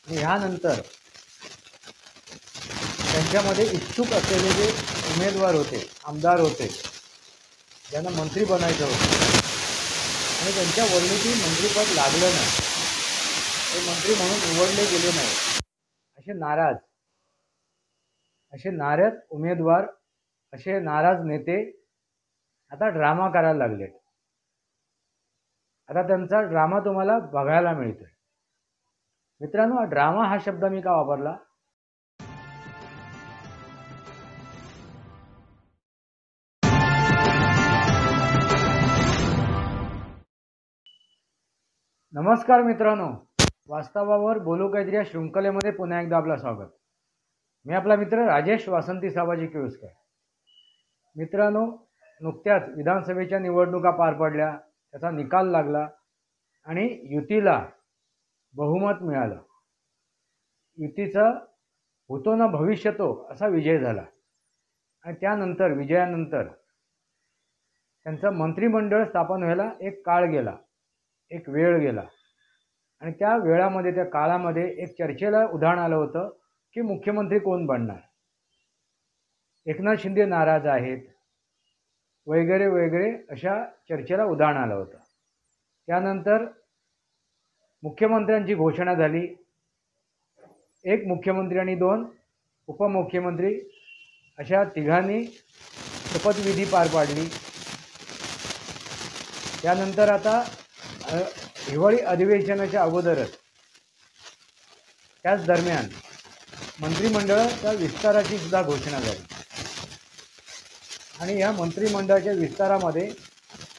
आणि ह्यानंतर त्यांच्यामध्ये इच्छुक असलेले जे उमेदवार होते, आमदार होते, ज्यांना मंत्री बनायचं होतं आणि त्यांच्या वर्णीतील मंत्रिपद लागलं नाही, ते मंत्री म्हणून निवडले गेले नाही, असे नाराज उमेदवार, असे नाराज नेते आता ड्रामा करायला लागलेत. आता त्यांचा ड्रामा तुम्हाला बघायला मिळतोय. मित्रांनो, ड्रामा हा शब्द मी का वापरला? नमस्कार मित्रांनो, वास्तवावर बोलू काहीतरी या शृंखलेमध्ये पुन्हा एकदा आपलं स्वागत. मी आपला मित्र राजेश वासंती साबाजी किळुसकर. मित्रांनो, नुकत्याच विधानसभेच्या निवडणुका पार पडल्या, त्याचा निकाल लागला आणि युतीला बहुमत मिळालं. युतीचा होतो ना भविष्यतो असा विजय झाला आणि त्यानंतर विजयानंतर त्यांचं मंत्रिमंडळ स्थापन व्हायला एक काळ गेला, एक वेळ गेला आणि त्या वेळामध्ये, त्या काळामध्ये एक चर्चेला उधाण आलं होतं की मुख्यमंत्री कोण बनणार. एकनाथ शिंदे नाराज आहेत वगैरे वगैरे अशा चर्चेला उधाण आलं होतं. त्यानंतर मुख्यमंत्र्यांची घोषणा झाली. एक मुख्यमंत्री आणि 2 उपमुख्यमंत्री अशा तिघांनी शपथविधी पार पाडली. त्यानंतर आता हिवाळी अधिवेशनाच्या अगोदरच त्याच दरम्यान मंत्रिमंडळाच्या विस्ताराची सुद्धा घोषणा झाली आणि या मंत्रिमंडळाच्या विस्तारामध्ये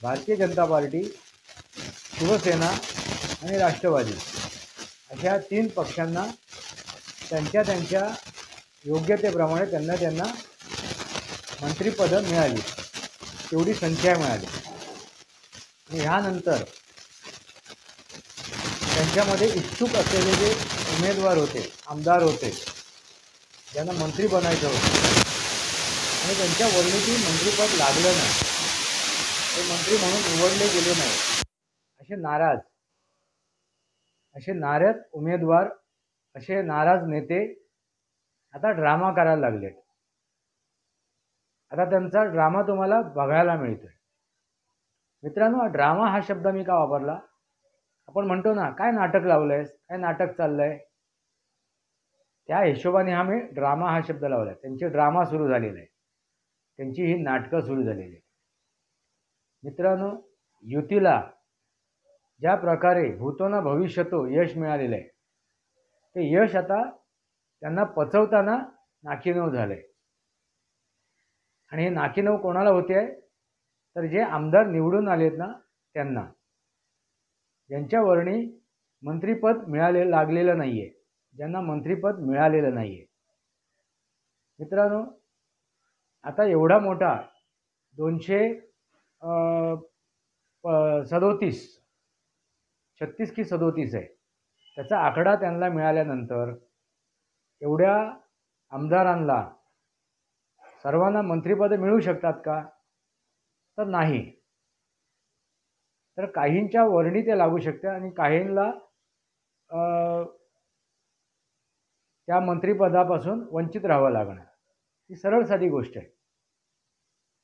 भारतीय जनता पार्टी, शिवसेना आणि राष्ट्रवादी अशा 3 पक्षांना त्यांच्या योग्यतेप्रमाणे त्यांना मंत्रिपदं मिळाली, तेवढी संख्या मिळाली. आणि ह्यानंतर त्यांच्यामध्ये इच्छुक असलेले जे उमेदवार होते, आमदार होते, ज्यांना मंत्री बनायचं होतं आणि त्यांच्या वर्णीतील मंत्रिपद लागलं नाही, ते मंत्री म्हणून निवडले गेले नाही, असे नाराज उमेदवार, असे नाराज नेते आता ड्रामा करायला लागलेत. आता त्यांचा ड्रामा तुम्हाला बघायला मिळतोय. मित्रांनो, ड्रामा हा शब्द मी का वापरला? आपण म्हणतो ना, काय नाटक लावलंयस, काय नाटक चाललंय, त्या हिशोबाने मी ड्रामा हा शब्द लावलाय. त्यांचे ड्रामा सुरू झालेला आहे, त्यांची ही नाटकं सुरू झालेली आहेत. मित्रांनो, युतीला ज्या प्रकारे भूतो ना भविष्यतो यश मिळालेलं आहे, ते यश आता त्यांना पचवताना नाकीनऊ झालंय. आणि हे नाकीनऊ कोणाला होते आहे? तर जे आमदार निवडून आलेत ना त्यांना, ज्यांच्यावरणी मंत्रिपद लागलेलं नाहीये, ज्यांना मंत्रिपद मिळालेलं नाहीये. मित्रांनो, आता एवढा मोठा 36 की 37 आहे, त्याचा आकडा त्यांना मिळाल्यानंतर एवढ्या आमदारांना सर्वांना मंत्रिपद मिळू शकतात का? तर नाही. तर काहींच्या वर्णी ते लागू शकते आणि काहींना त्या मंत्रिपदापासून वंचित राहावं लागणार. ही सरळ साधी गोष्ट आहे.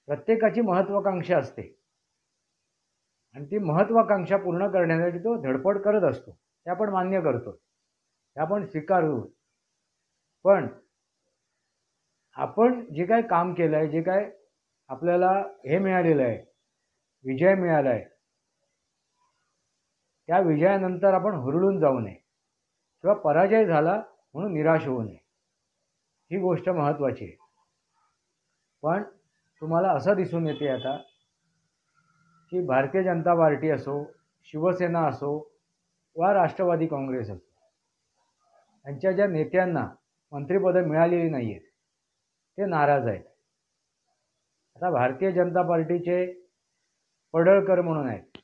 प्रत्येकाची महत्त्वाकांक्षा असते आणि ती महत्त्वाकांक्षा पूर्ण करण्यासाठी तो धडपड करत असतो, ते आपण मान्य करतो, ते आपण स्वीकारू. पण आपण जे काय काम केलं आहे, जे काय आपल्याला हे मिळालेलं आहे, विजय मिळाला आहे, त्या विजयानंतर आपण हुरळून जाऊ नये किंवा पराजय झाला म्हणून निराश होऊ नये. ही गोष्ट महत्त्वाची आहे. पण तुम्हाला असं दिसून येते आता की भारतीय जनता पार्टी असो, शिवसेना असो वा राष्ट्रवादी काँग्रेस असो, यांच्या ज्या नेत्यांना मंत्रिपदं मिळालेली नाही आहेत, ते नाराज आहेत. आता भारतीय जनता पार्टीचे पडळकर म्हणून आहेत,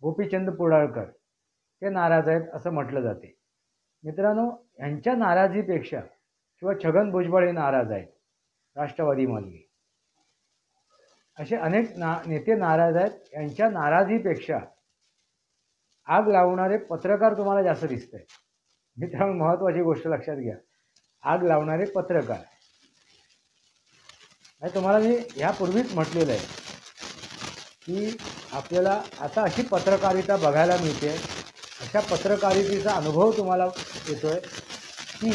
गोपीचंद पडळकर, ते नाराज आहेत असं म्हटलं जाते. मित्रांनो, यांच्या नाराजीपेक्षा किंवा छगन भुजबळ हे नाराज आहेत, राष्ट्रवादीमधले असे अनेक नेते नाराज आहेत. यांच्या नाराजीपेक्षा आग लावणारे पत्रकार तुम्हाला जास्त दिसत आहे. मित्रांनो, महत्त्वाची गोष्ट लक्षात घ्या, आग लावणारे पत्रकार. आणि तुम्हाला मी ह्यापूर्वीच म्हटलेलं आहे की आपल्याला आता अशी पत्रकारिता बघायला मिळते, अशा पत्रकारितेचा अनुभव तुम्हाला येतोय की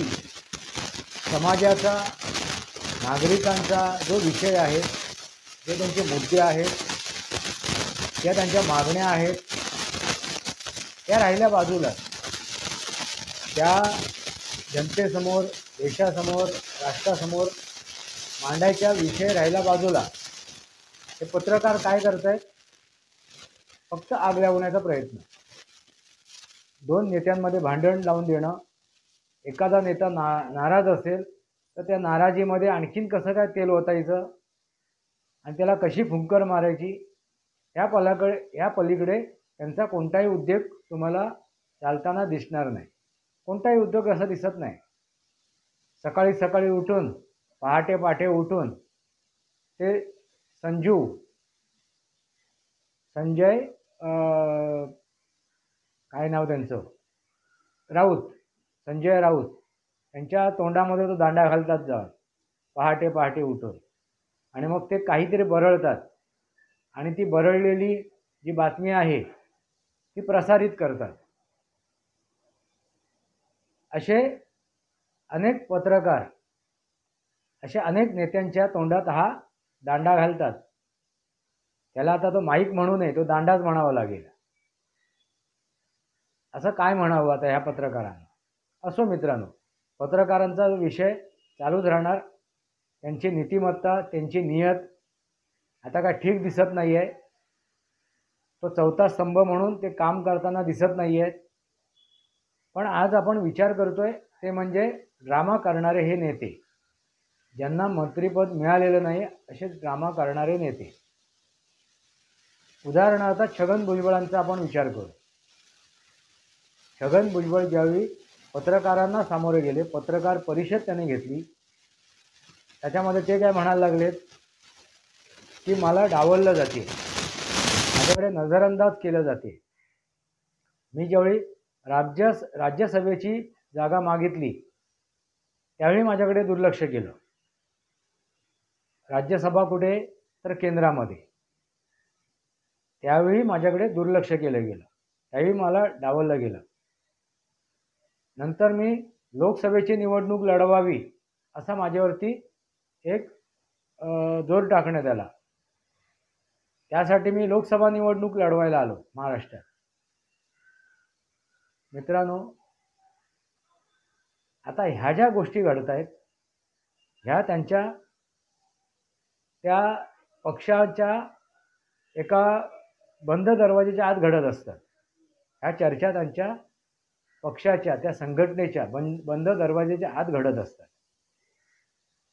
समाजाचा, नागरिकांचा जो विषय आहे, जे त्यांचे मुद्दे आहेत, ज्या त्यांच्या मागण्या आहेत, त्या राहिल्या बाजूला, त्या जनतेसमोर, देशासमोर, राष्ट्रासमोर मांडायच्या विषय राहिला बाजूला, हे पत्रकार काय करत आहेत? फक्त आग लावण्याचा प्रयत्न. दोन नेत्यांमध्ये भांडण लावून देणं, एखादा नेता नाराज असेल तर त्या नाराजीमध्ये आणखीन कसं काय तेल ओतायचं आणि त्याला कशी फुंकर मारायची, ह्या पलीकडे त्यांचा कोणताही उद्योग तुम्हाला चालताना दिसणार नाही. कोणताही उद्योग असा दिसत नाही. सकाळी सकाळी उठून, पहाटे पहाटे उठून ते संजय काय नाव त्यांचं, संजय राऊत यांच्या तोंडामध्ये तो दांडा घालतात जाऊन पहाटे पहाटे उठून. आणि मग ते काहीतरी बरळतात आणि ती बरळलेली जी बातमी आहे ती प्रसारित करतात. असे अनेक पत्रकार, अशा अनेक नेत्यांच्या तोंडात हा दांडा घालतात. त्याला आता तो माईक म्हणू नये, तो दांडाच म्हणावा लागेल. असं काय म्हणावं आता ह्या पत्रकारांना? असो मित्रांनो, पत्रकारांचा विषय चालूच राहणार. त्यांची नीतिमत्ता, त्यांची नियत आता काय ठीक दिसत नाही आहे. तो चौथा स्तंभ म्हणून ते काम करताना दिसत नाही आहेत. पण आज आपण विचार करतोय ते म्हणजे ड्रामा करणारे हे नेते, ज्यांना मंत्रिपद मिळालेलं नाही, असे ड्रामा करणारे नेते. उदाहरणार्थ छगन भुजबळांचा आपण विचार करू. छगन भुजबळ ज्यावेळी पत्रकारांना सामोरे गेले, पत्रकार परिषद त्यांनी घेतली, त्याच्यामध्ये ते काय म्हणायला लागलेत की मला डावललं जाते, माझ्याकडे नजरअंदाज केलं जाते. मी ज्यावेळी राज्यसभेची जागा मागितली त्यावेळी माझ्याकडे दुर्लक्ष केलं. राज्यसभा कुठे तर केंद्रामध्ये, त्यावेळी माझ्याकडे दुर्लक्ष केलं गेलं, त्यावेळी मला डावललं गेलं. नंतर मी लोकसभेची निवडणूक लढवावी असा माझ्यावरती एक जोर टाकण्यात आला. त्यासाठी मी लोकसभा निवडणूक लढवायला आलो महाराष्ट्रात. मित्रांनो, आता ह्या ज्या गोष्टी घडत आहेत ह्या त्यांच्या त्या पक्षाच्या एका बंद दरवाजाच्या आत घडत असतात. ह्या चर्चा त्यांच्या पक्षाच्या, त्या संघटनेच्या बंद दरवाजाच्या आत घडत असतात.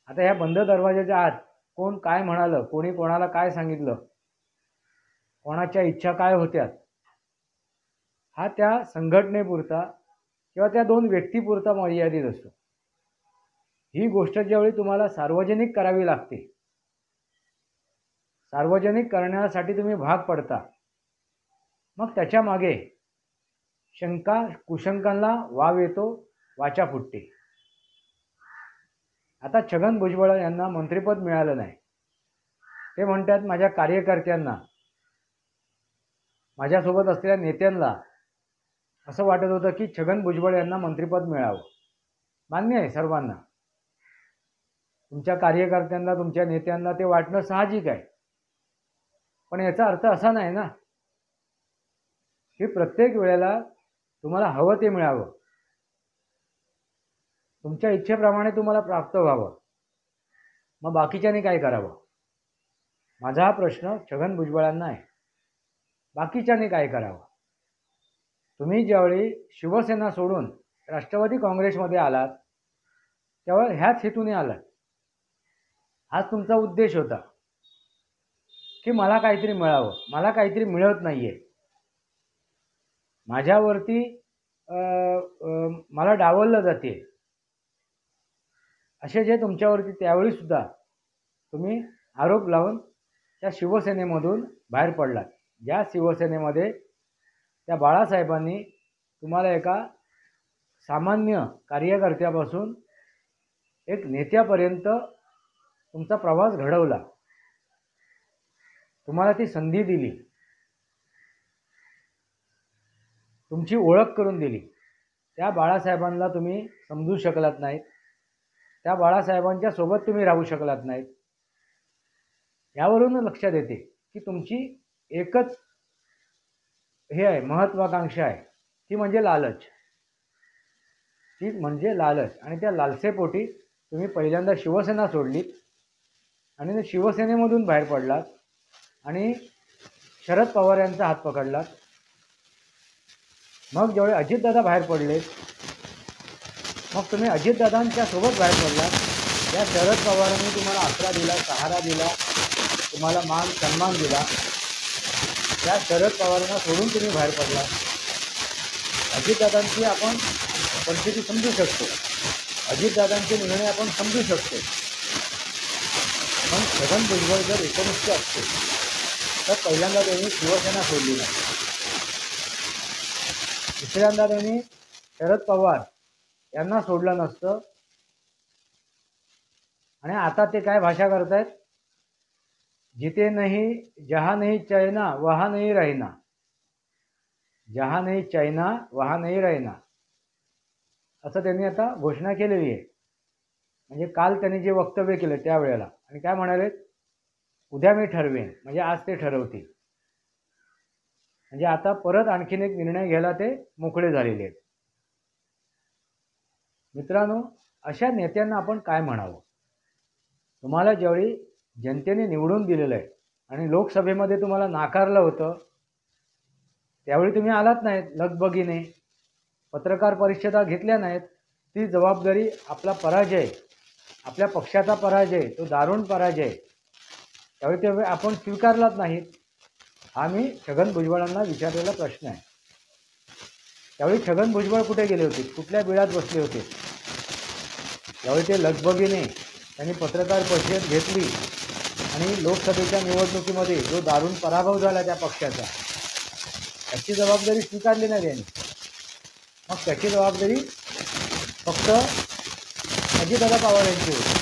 आता ह्या बंद दरवाजाच्या आत कोण काय म्हणालं, कोणी कोणाला काय सांगितलं, कोणाच्या इच्छा काय होत्या, हा त्या संघटनेपुरता किंवा त्या दोन व्यक्तीपुरता मर्यादित असतो. ही गोष्ट ज्यावेळी तुम्हाला सार्वजनिक करावी लागते, सार्वजनिक करण्यासाठी तुम्ही भाग पडता, मग त्याच्या मागे शंका कुशंकांना वाव येतो, वाचा फुटते. आता छगन भुजबळ यांना मंत्रिपद मिळालं नाही. ते म्हणतात माझ्या कार्यकर्त्यांना, माझ्यासोबत असलेल्या नेत्यांना असं वाटत होतं की छगन भुजबळ यांना मंत्रिपद मिळावं. मान्य आहे सर्वांना, तुमच्या कार्यकर्त्यांना, तुमच्या नेत्यांना ते वाटणं साहजिक आहे. पण याचा अर्थ असा नाही ना की प्रत्येक वेळेला तुम्हाला हवं ते मिळावं, तुमच्या इच्छेप्रमाणे तुम्हाला प्राप्त व्हावं. मग बाकीच्यांनी काय करावं? माझा हा प्रश्न छगन भुजबळांना आहे. बाकीच्यांनी काय करावं? तुम्ही ज्यावेळी शिवसेना सोडून राष्ट्रवादी काँग्रेसमध्ये आलात तेव्हा ह्याच हेतूने आलात. हाच तुमचा उद्देश होता की मला काहीतरी मिळावं, मला काहीतरी मिळत नाही आहे, माझ्यावरती मला डावललं जाते, असे जे तुमच्यावरती त्यावेळीसुद्धा तुम्ही आरोप लावून त्या शिवसेनेमधून बाहेर पडलात. ज्या शिवसेनेमध्ये त्या बाळासाहेबांनी तुम्हाला एका सामान्य कार्यकर्त्यापासून एक नेत्यापर्यंत तुमचा प्रवास घडवला, तुम्हाला ती संधी दिली, तुमची ओळख करून दिली. त्या बाळासाहेबांना तुम्ही समजू शकलात नाहीत, त्या बाळासाहेबांच्या सोबत तुम्ही राहू शकलात नाहीत. यावरून लक्षात येते की तुमची एकच हे आहे, महत्त्वाकांक्षा आहे, ती म्हणजे लालच. ती म्हणजे लालच. आणि त्या लालसेपोटी तुम्ही पहिल्यांदा शिवसेना सोडलीत आणि शिवसेनेमधून बाहेर पडलात आणि शरद पवार यांचा हात पकडलात. मग जेवढे अजितदादा बाहेर पडले, मग तुम्ही अजितदादांच्या सोबत बाहेर पडलात. त्या शरद पवारांनी तुम्हाला आसरा दिला, सहारा दिला, तुम्हाला मान सन्मान दिला. त्या शरद पवारांना सोडून तुम्ही बाहेर पडला. अजितदादांची आपण परिस्थिती समजू शकतो, अजितदादांचे निर्णय आपण समजू शकतो. पण छगन भुजबळ जर 19 असते तर पहिल्यांदा त्यांनी शिवसेना सोडली नाही, दुसऱ्यांदा त्यांनी शरद पवार यांना सोडलं नसतं. आणि आता ते काय भाषा करतायत, जिथे नहीं जहाँ नहीं चैना वहाँ नहीं रहना, जहाँ नहीं चैना वहाँ नहीं रहना, असं त्यांनी आता घोषणा केलेली आहे. म्हणजे काल त्यांनी जे वक्तव्य केलं त्यावेळेला, आणि काय म्हणाले, उद्या मी ठरवेन, म्हणजे आज ते ठरवतील. म्हणजे आता परत आणखीन एक निर्णय घ्यायला ते मोकळे झालेले आहेत. मित्रांनो, अशा नेत्यांना आपण काय म्हणावं? तुम्हाला ज्यावेळी जनतेने निवडून दिलेलं आहे आणि लोकसभेमध्ये तुम्हाला नाकारलं होतं, त्यावेळी तुम्ही आलात नाहीत, लगबगीने पत्रकार परिषदा घेतल्या नाहीत. ती जबाबदारी, आपला पराजय, आपल्या पक्षाचा पराजय, तो दारुण पराजय, त्यावेळी ते आपण स्वीकारलाच नाहीत. हा मी छगन भुजबळांना विचारलेला प्रश्न आहे. त्यावेळी छगन भुजबळ कुठे गेले होते, कुठल्या बिळात बसले होते? त्यावेळी ते लगबगीने त्यांनी पत्रकार परिषद घेतली आणि लोकसभेच्या निवडणुकीमध्ये जो दारुण पराभव झाला त्या पक्षाचा, त्याची जबाबदारी स्वीकारली नाही त्यांनी. मग त्याची जबाबदारी फक्त अजितदादा पवार यांची होती,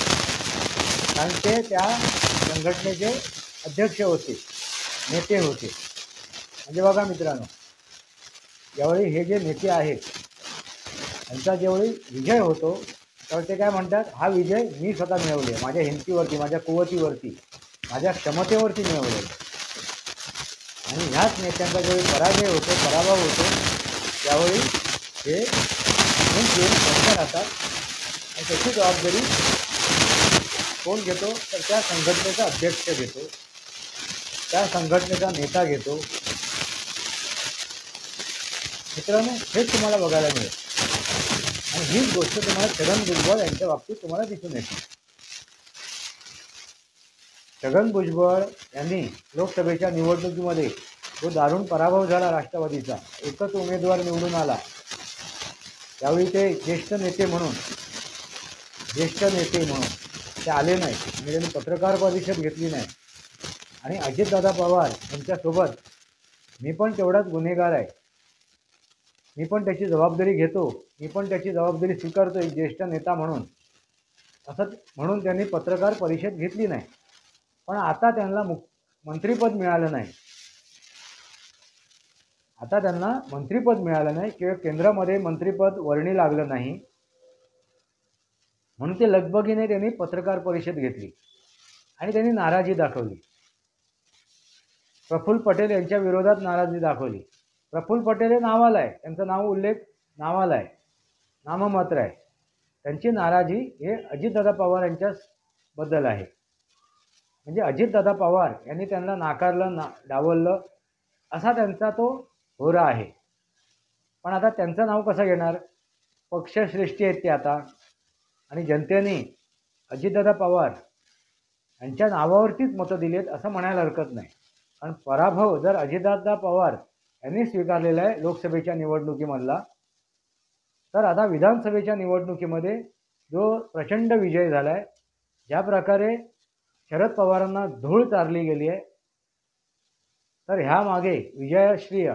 कारण ते त्या संघटनेचे अध्यक्ष होते, नेते होते. म्हणजे बघा मित्रांनो, यावेळी हे जे नेते आहेत त्यांचा ज्यावेळी विजय होतो त्यावेळी ते काय म्हणतात, हा विजय मी स्वतः मिळवले, माझ्या हिमतीवरती, माझ्या कुवतीवरती, माझ्या क्षमतेवरती मिळवले. आणि ह्याच नेत्यांचा ज्यावेळी पराजय होतो, पराभव होतो, त्यावेळी हे घेऊन बसल्या राहतात. आणि त्याची जबाबदारी कोण घेतो, तर त्या संघटनेचा अध्यक्ष घेतो, त्या संघटनेचा नेता घेतो. मित्रांनो, हेच तुम्हाला बघायला मिळेल. आणि हीच गोष्ट तुम्हाला छगन भुजबळ यांच्या बाबतीत तुम्हाला दिसून येते. छगन भुजबळ यांनी लोकसभेच्या निवडणुकीमध्ये जो दारुण पराभव झाला राष्ट्रवादीचा, एकच उमेदवार निवडून आला, त्यावेळी ते ज्येष्ठ नेते म्हणून ते आले नाही आणि त्यांनी पत्रकार परिषद घेतली नाही. आणि अजितदादा पवार यांच्यासोबत मी पण तेवढाच गुन्हेगार आहे, मी पण त्याची जबाबदारी घेतो, मी पण त्याची जबाबदारी स्वीकारतो एक ज्येष्ठ नेता म्हणून, असं म्हणून त्यांनी पत्रकार परिषद घेतली नाही. पण आता त्यांना मंत्रिपद मिळालं नाही, आता त्यांना मंत्रिपद मिळालं नाही किंवा केंद्रामध्ये मंत्रिपद वर्णी लागलं नाही, म्हणून ते लगबगीने त्यांनी पत्रकार परिषद घेतली आणि त्यांनी नाराजी दाखवली. प्रफुल्ल पटेल यांच्या विरोधात नाराजी दाखवली. प्रफुल्ल पटेल हे नावाला आहे, त्यांचं नाव उल्लेख नावाला आहे, नाममात्र आहे. त्यांची नाराजी हे अजितदादा पवार यांच्याबद्दल आहे. म्हणजे अजितदादा पवार यांनी त्यांना नाकारलं, डावललं, असा त्यांचा तो होरा आहे. पण आता त्यांचं नाव कसं घेणार? पक्षश्रेष्ठी आहेत ते आता, आणि जनतेने अजितदादा पवार यांच्या नावावरतीच मतं दिलीत असं म्हणायला हरकत नाही. कारण पराभव जर अजितदादा पवार यांनी स्वीकारलेला आहे लोकसभेच्या निवडणुकीमधला, तर आता विधानसभेच्या निवडणुकीमध्ये जो प्रचंड विजय झाला आहे, ज्या प्रकारे शरद पवारांना धूळ चारली गेली आहे, तर ह्या मागे विजयश्रेय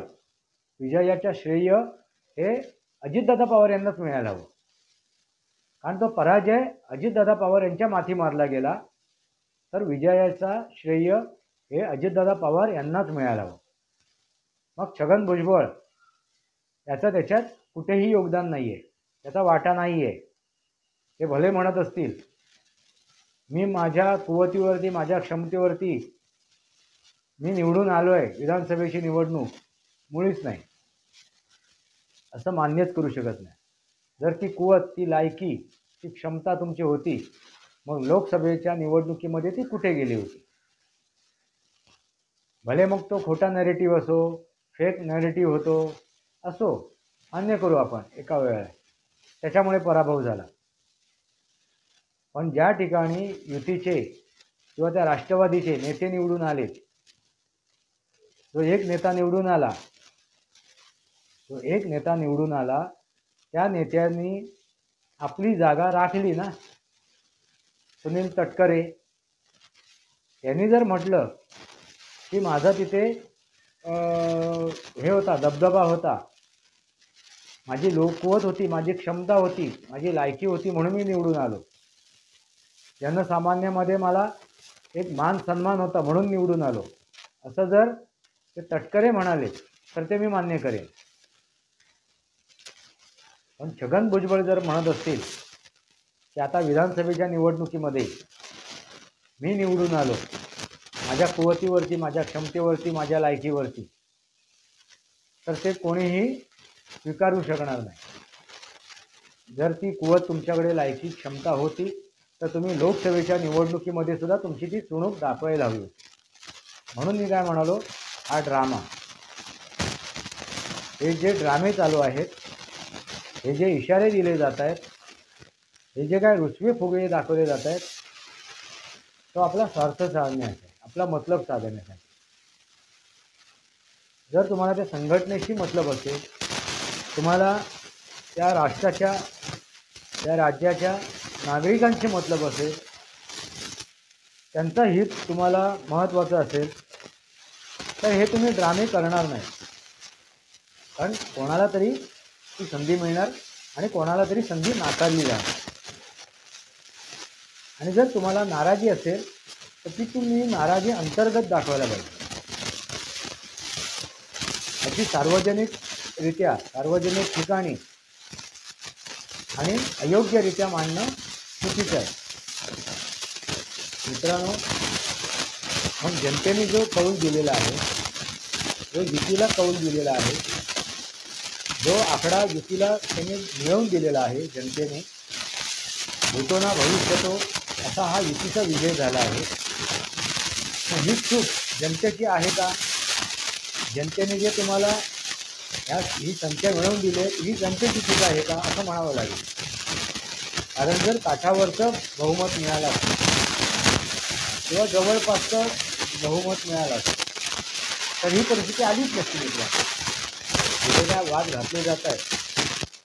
विजयाचं श्रेय हे अजितदादा पवार यांनाच मिळायला हवं. कारण तो पराजय अजितदादा पवार यांच्या माथी मारला गेला, तर विजयाचा श्रेय हे अजितदादा पवार यांनाच मिळायला हवं. मग छगन भुजबळ याचं त्याच्यात कुठेही योगदान नाही आहे, त्याचा वाटा नाही आहे. ते भले म्हणत असतील मी माझ्या कुवतीवरती माझ्या क्षमतेवरती मी निवडून आलो आहे, विधानसभेची निवडणूक मुळीच नाही, असं मान्यच करू शकत नाही. जर ती कुवत, ती लायकी, ती क्षमता तुमची होती, मग लोकसभेच्या निवडणुकीमध्ये ती कुठे गेली होती? भले मग तो खोटा नॅरेटिव्ह असो, फेक नॅरेटिव्ह होतो असो, मान्य करू आपण एका वेळेला, त्याच्यामुळे पराभव झाला. पण ज्या ठिकाणी युतीचे किंवा त्या राष्ट्रवादीचे नेते निवडून आले, जो एक नेता निवडून आला, त्या नेत्यांनी आपली जागा राखली ना. सुनील तटकरे यांनी जर म्हटलं की माझा तिथे हे होता, दबदबा होता, माझी लोकवत होती, माझी क्षमता होती, माझी लायकी होती म्हणून मी निवडून आलो, जनसामान्यामध्ये मला एक मान सन्मान होता म्हणून निवडून आलो, असं जर ते तटकरे म्हणाले तर ते मी मान्य करेन. पण छगन भुजबळ जर म्हणत असतील की आता विधानसभेच्या निवडणुकीमध्ये मी निवडून आलो माझ्या कुवतीवरती, माझ्या क्षमतेवरती, माझ्या लायकीवरती, तर ते कोणीही स्वीकारू शकणार नाही. जर ती कुवत तुमच्याकडे, लायकी, क्षमता होती, तर तुम्ही लोकसभेच्या निवडणुकीमध्ये सुद्धा तुमची ती चुणूक दाखवायला हवी. म्हणून मी काय म्हणालो, हा ड्रामा, हे जे ड्रामे चालू आहेत, हे जे इशारे दिले जात आहेत, हे जे काय रुसवे फुगळे दाखवले जात आहेत, तो आपला स्वार्थ साधण्यासाठी, आपला मतलब साधण्यासाठी. जर तुम्हाला त्या संघटनेशी मतलब असेल, तुम्हाला त्या राष्ट्राच्या, त्या राज्याच्या नागरिकांशी मतलब असेल, त्यांचं हित तुम्हाला महत्त्वाचं असेल, तर हे तुम्ही ड्रामे करणार नाही. कारण कोणाला तरी ती संधी मिळणार आणि कोणाला तरी संधी नाकारली जाणार. आणि जर तुम्हाला नाराजी असेल तर ती तुम्ही नाराजी अंतर्गत दाखवायला पाहिजे. अशी सार्वजनिकरित्या, सार्वजनिक ठिकाणी आणि अयोग्यरित्या मांडणं चुकीचं आहे. मित्रांनो, मग जनतेने जो कौल दिलेला आहे, जो युतीला कौल दिलेला आहे, जो आकडा युतीला त्यांनी मिळवून दिलेला आहे जनतेने, भूतो ना भविष्यतो असा हा युतीचा विजय झाला आहे. ही चूक जनतेची आहे का? जनतेने जे तुम्हाला ही संख्या मिळवून दिली, ही जनतेची चूक आहे का असं म्हणावं लागेल. कारण जर काठावरचं बहुमत मिळालं असतं किंवा जवळपासचं बहुमत मिळालं असतं तर ही परिस्थिती आलीच नसती. मित्रांनो, जिथे काय वाद घातले जात आहेत,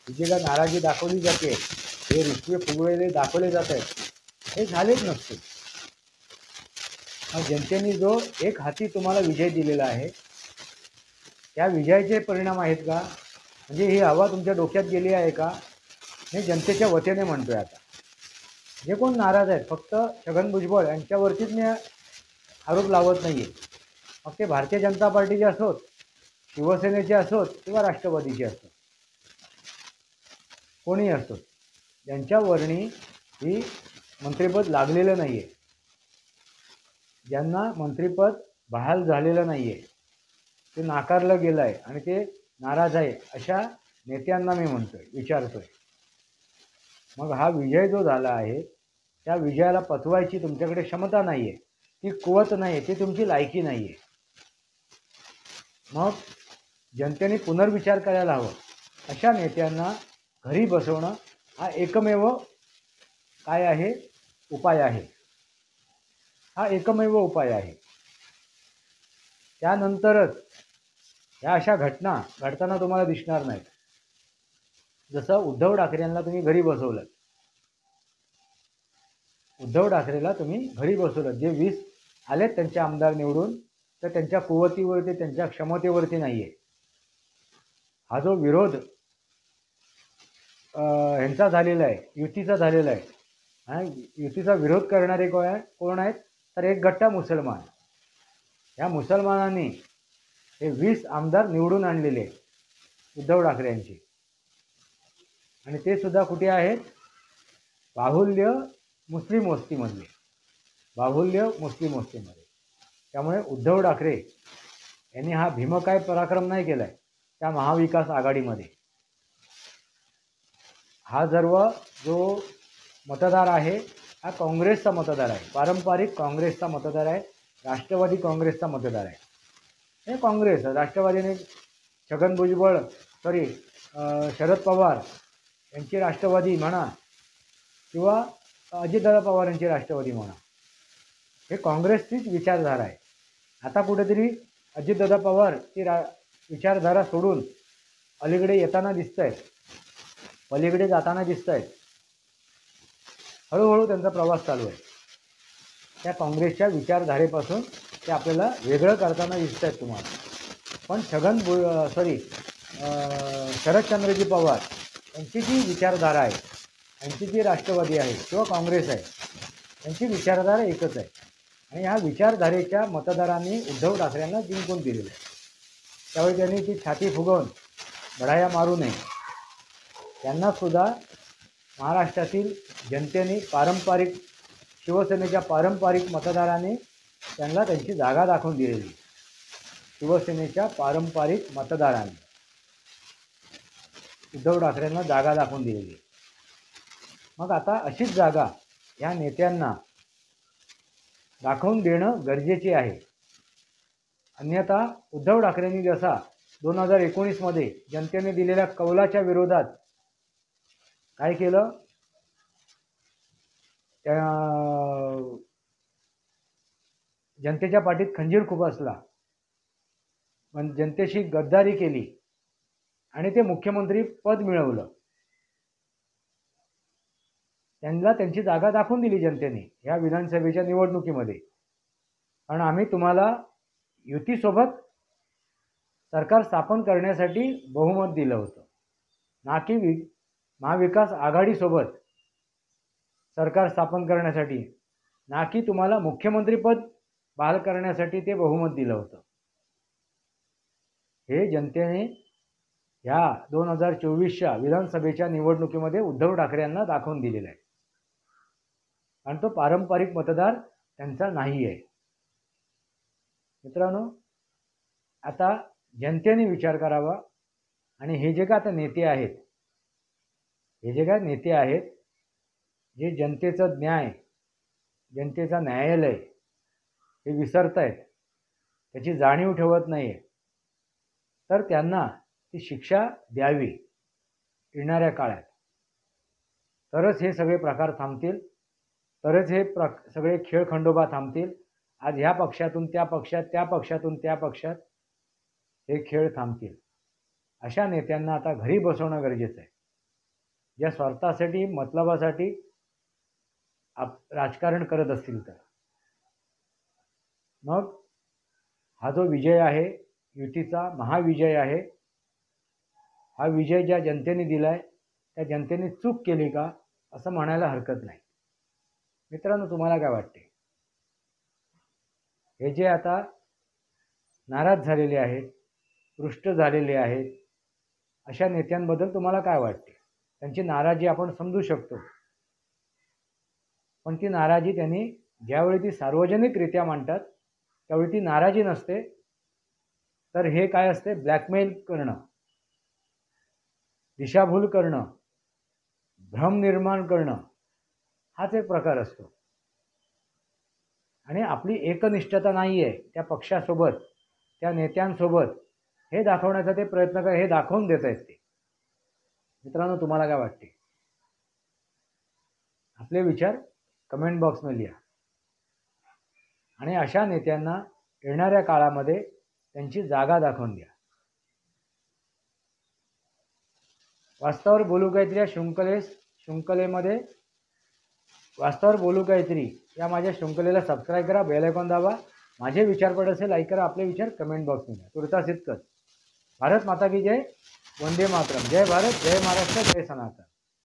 जिथे काय नाराजी दाखवली जाते, हे रुसवे फुगवेले दाखवले जात आहेत, हे झालेच नसते. जनतेने जो एक हाती तुम्हाला विजय दिलेला आहे, त्या विजयाचे परिणाम आहेत का? म्हणजे ही हवा तुमच्या डोक्यात गेली आहे का? हे जनतेच्या वतीने म्हणतोय. आता जे कोण नाराज आहेत, फक्त छगन भुजबळ यांच्यावरतीच मी आरोप लावत नाही आहे. मग ते भारतीय जनता पार्टीचे असोत, शिवसेनेचे असोत किंवा राष्ट्रवादीचे असोत, कोणीही असोत, ज्यांच्यावरणी ही मंत्रिपद लागलेलं नाही आहे, ज्यांना मंत्रिपद बहाल झालेलं नाही आहे, ते नाकारलं गेलं आहे आणि ते नाराज आहे, अशा नेत्यांना मी म्हणतोय, विचारतोय. मग हा विजय जो झाला आहे, त्या विजयाला पचवायची तुमच्याकडे क्षमता नाही आहे, ती कुवत नाही आहे, ती तुमची लायकी नाही आहे. मग जनतेने पुनर्विचार करायला हवं. अशा नेत्यांना घरी बसवणं हा एकमेव काय आहे? उपाय आहे. हा एकमेव उपाय आहे. त्यानंतरच ह्या अशा घटना घडताना तुम्हाला दिसणार नाहीत. जसं उद्धव ठाकरेंना तुम्ही घरी बसवलं, उद्धव ठाकरेला तुम्ही घरी बसवलं, जे 20 आलेत त्यांचे आमदार निवडून, तर त्यांच्या कुवतीवरती, त्यांच्या क्षमतेवरती नाही आहे. हा जो विरोध ह्यांचा झालेला आहे, युतीचा झालेला आहे, आणि युतीचा विरोध करणारे कोण आहेत तर एक गट्टा मुसलमान. या मुसलमानांनी हे 20 आमदार निवडून आणलेले आहेत उद्धव ठाकरे यांचे, आणि ते सुद्धा कुठे आहेत, बाहुल्य मुस्लिम वस्तीमधले, बाहुल्य मुस्लिम वस्तीमध्ये. त्यामुळे उद्धव ठाकरे यांनी हा भीमकाय पराक्रम नाही केलाय त्या महाविकास आघाडीमध्ये. हा सर्व जो मतदार आहे हा काँग्रेसचा मतदार आहे, पारंपरिक काँग्रेसचा मतदार आहे, राष्ट्रवादी काँग्रेसचा मतदार आहे. हे काँग्रेस, राष्ट्रवादीने छगन भुजबळ शरद पवार यांची राष्ट्रवादी म्हणा किंवा अजितदादा पवार यांची राष्ट्रवादी म्हणा, हे काँग्रेसचीच विचारधारा आहे. आता कुठेतरी अजितदादा पवार ती विचारधारा सोडून अलीकडे येताना दिसत आहेत, पलीकडे जाताना दिसत आहेत. हळूहळू त्यांचा प्रवास चालू आहे. त्या काँग्रेसच्या विचारधारेपासून ते आपल्याला वेगळं करताना दिसत आहेत तुम्हाला. पण शरदचंद्रजी पवार यांची जी विचारधारा आहे, यांची जी राष्ट्रवादी आहे किंवा काँग्रेस आहे, यांची विचारधारा एकच आहे. आणि ह्या विचारधारेच्या मतदारांनी उद्धव ठाकरेंना जिंकून दिलेलं आहे. त्यावेळी त्यांनी ती छाती फुगवून बढाया मारू नये. त्यांनासुद्धा महाराष्ट्रातील जनतेने, पारंपरिक शिवसेनेच्या पारंपरिक मतदारांनी त्यांना त्यांची जागा दाखवून दिलेली. शिवसेनेच्या पारंपरिक मतदारांनी उद्धव ठाकरेंना जागा दाखवून दिलेली. मग आता अशीच जागा ह्या नेत्यांना दाखवून देणं गरजेचे आहे. अन्यथा उद्धव ठाकरेंनी जसा 2019 जनतेने दिलेल्या कौलाच्या विरोधात काय केलं, त्या जनतेच्या पाठीत खंजीर खुपसला, पण जनतेशी गद्दारी केली आणि ते मुख्यमंत्री पद मिळवलं. त्यांना त्यांची जागा दाखवून दिली जनतेने ह्या विधानसभेच्या निवडणुकीमध्ये. कारण आम्ही तुम्हाला युतीसोबत सरकार स्थापन करण्यासाठी बहुमत दिलं होतं, ना की महाविकास आघाडीसोबत सरकार स्थापन करण्यासाठी, ना की तुम्हाला मुख्यमंत्रीपद बहाल करण्यासाठी ते बहुमत दिलं होतं. हे जनतेने ह्या 2024च्या विधानसभेच्या निवडणुकीमध्ये उद्धव ठाकरे यांना दाखवून दिलेला आहे. आणि तो पारंपरिक मतदार त्यांचा नाही आहे. मित्रांनो, आता जनतेने विचार करावा. आणि हे जे काय आता नेते आहेत, जे जनतेचं न्याय, जनतेचा न्यायालय हे विसरत आहेत, त्याची जाणीव ठेवत नाही आहे, तर त्यांना ती शिक्षा द्यावी येणाऱ्या काळात. तरच हे सगळे प्रकार थांबतील, तरच हे सगळे खेळखंडोबा थांबतील. आज ह्या पक्षातून त्या पक्षात, त्या पक्षातून त्या पक्षात हे खेळ थांबतील. अशा नेत्यांना आता घरी बसवणं गरजेचं आहे, ज्या स्वार्थासाठी, मतलबासाठी राजकारण करत असतील तर. मग हा जो विजय आहे, युतीचा महाविजय आहे, हा विजय ज्या जनतेने दिलाय त्या जनतेने चूक केली का असं म्हणायला हरकत नाही. मित्रांनो, तुम्हाला काय वाटते? हे जे आता नाराज झालेले आहेत, रुष्ट झालेले आहेत, अशा नेत्यांबद्दल तुम्हाला काय वाटते? त्यांची नाराजी आपण समजू शकतो, पण ती नाराजी त्यांनी ज्यावेळी ती सार्वजनिकरित्या मांडतात त्यावेळी ती नाराजी नसते, तर हे काय असते, ब्लॅकमेल करणं, दिशाभूल करणं, भ्रम निर्माण करणं, हाच एक प्रकार असतो. आणि आपली एकनिष्ठता नाही आहे त्या पक्षासोबत, त्या नेत्यांसोबत, हे दाखवण्याचा ते प्रयत्न हे दाखवून देत आहेत ते. मित्रांनो, तुम्हाला काय वाटते? आपले विचार कमेंट बॉक्समध्ये लिहा. आणि अशा नेत्यांना येणाऱ्या काळामध्ये त्यांची जागा दाखवून द्या. वास्तवावर बोलू काहीतरी शृंखलेमध्ये वास्तवावर बोलू काहीतरी या माझ्या शृंखलेला सबस्क्राईब करा, बेल आयकॉन दाबा. माझे विचार पडत असेल लाईक करा, आपले विचार कमेंट बॉक्समध्ये. तुर्तास इतकंच. भारत माता की जय. वंदे मातरम. जय भारत, जय महाराष्ट्र, जय सनातन.